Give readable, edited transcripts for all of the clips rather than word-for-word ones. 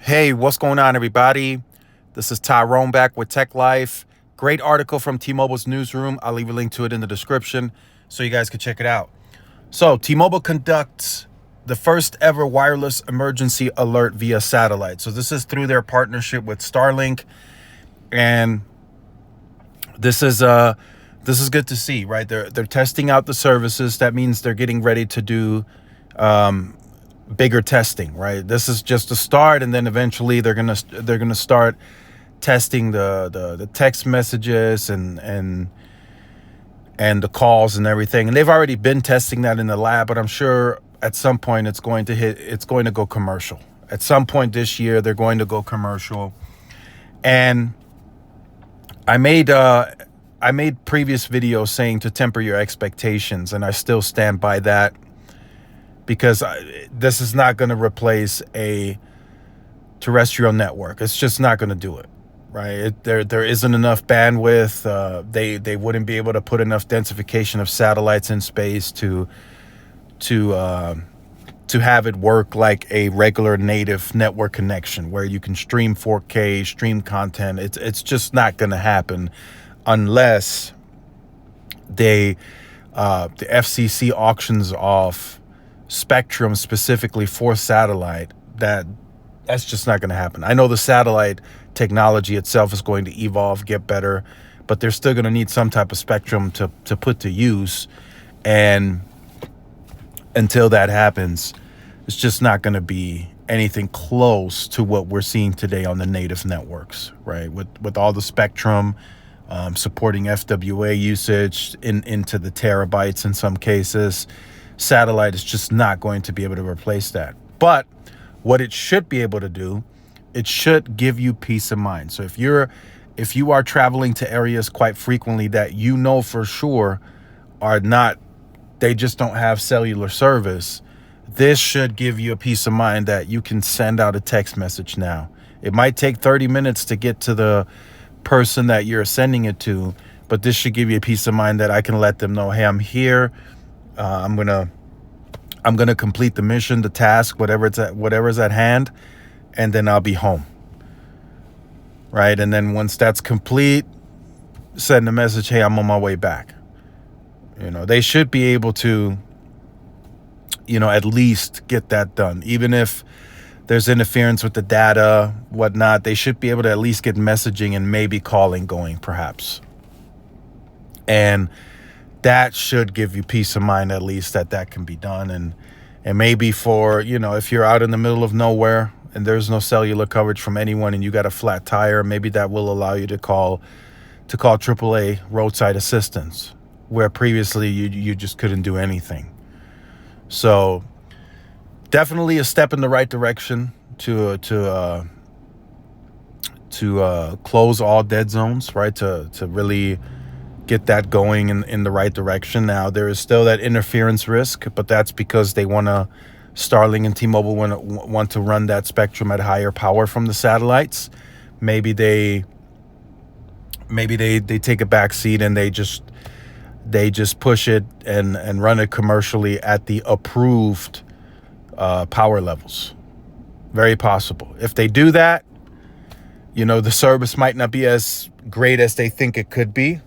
Hey, what's going on, everybody? This is Tyrone back with Tech Life. Great article from T-Mobile's newsroom. I'll leave a link to it in the description so you guys can check it out. So, T-Mobile conducts the first ever wireless emergency alert via satellite. So, this is through their partnership with Starlink, and this is good to see, right? They're testing out the services. That means they're getting ready to do bigger testing, right? This is just a start, and then eventually they're gonna start testing the text messages and the calls and everything. And they've already been testing that in the lab, but I'm sure at some point it's going to go commercial. At some point this year, they're going to go commercial. And I made previous videos saying to temper your expectations, and I still stand by that, because this is not going to replace a terrestrial network. It's just not going to do it, right? There isn't enough bandwidth. They wouldn't be able to put enough densification of satellites in space to have it work like a regular native network connection where you can stream 4K, stream content. It's just not going to happen unless the FCC auctions off spectrum specifically for satellite. That's just not going to happen. I know the satellite technology itself is going to evolve, get better, but they're still going to need some type of spectrum to put to use. And until that happens, it's just not going to be anything close to what we're seeing today on the native networks, right? With all the spectrum, supporting FWA usage into the terabytes in some cases. Satellite is just not going to be able to replace that. But what it should be able to do, it should give you peace of mind. So if you are traveling to areas quite frequently that you know for sure they just don't have cellular service, this should give you a peace of mind that you can send out a text message now. It might take 30 minutes to get to the person that you're sending it to, but this should give you a peace of mind that I can let them know, hey, I'm here. I'm gonna complete the mission, the task, whatever's at hand, and then I'll be home. Right? And then once that's complete, send a message, hey, I'm on my way back. They should be able to, at least get that done. Even if there's interference with the data, whatnot, they should be able to at least get messaging and maybe calling going, perhaps. And that should give you peace of mind, at least that can be done. And maybe for, if you're out in the middle of nowhere and there's no cellular coverage from anyone and you got a flat tire, maybe that will allow you to call AAA roadside assistance, where previously you just couldn't do anything. So definitely a step in the right direction to close all dead zones, right? To really get that going in the right direction. Now, there is still that interference risk, but that's because Starlink and T-Mobile want to run that spectrum at higher power from the satellites. Maybe they take a back seat and they just push it and run it commercially at the approved power levels. Very possible. If they do that, the service might not be as great as they think it could be.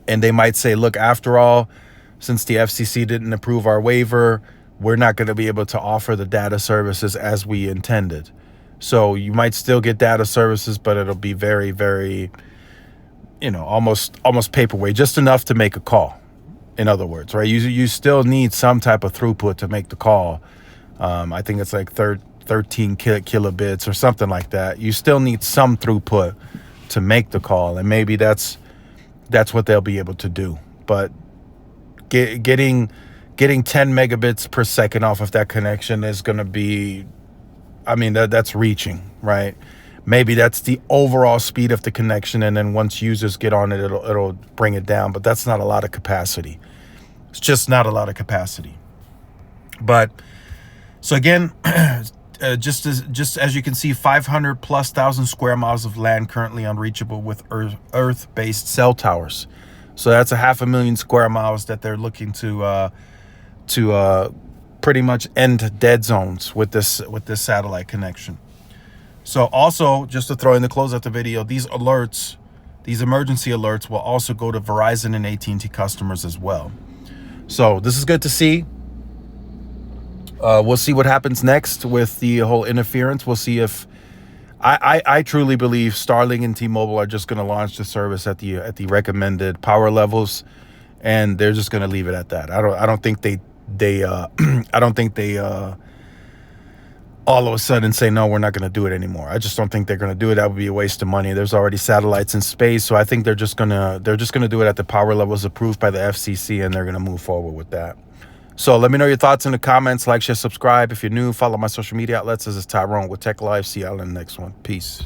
And they might say, look, after all, since the FCC didn't approve our waiver, we're not going to be able to offer the data services as we intended. So you might still get data services, but it'll be very, very, almost paperweight, just enough to make a call. In other words, right? You still need some type of throughput to make the call. I think it's like 13 kilobits or something like that. You still need some throughput to make the call, and maybe that's what they'll be able to do. But getting 10 megabits per second off of that connection is going to be, that's reaching, right? Maybe that's the overall speed of the connection, and then once users get on it, it'll bring it down. But that's not a lot of capacity. It's just not a lot of capacity. But so again, just as you can see, 500,000+ square miles of land currently unreachable with Earth-based cell towers. So that's 500,000 square miles that they're looking to pretty much end dead zones with this satellite connection. So also, just to throw in the close of the video, these alerts, these emergency alerts will also go to Verizon and AT&T customers as well. So this is good to see. We'll see what happens next with the whole interference. We'll see if I truly believe Starlink and T-Mobile are just going to launch the service at the recommended power levels, and they're just going to leave it at that. I don't think they I don't think they all of a sudden say, no, we're not going to do it anymore. I just don't think they're going to do it. That would be a waste of money. There's already satellites in space, so I think they're just gonna do it at the power levels approved by the FCC, and they're going to move forward with that. So let me know your thoughts in the comments. Like, share, subscribe. If you're new, follow my social media outlets. This is Tyrone with Tech Life. See y'all in the next one. Peace.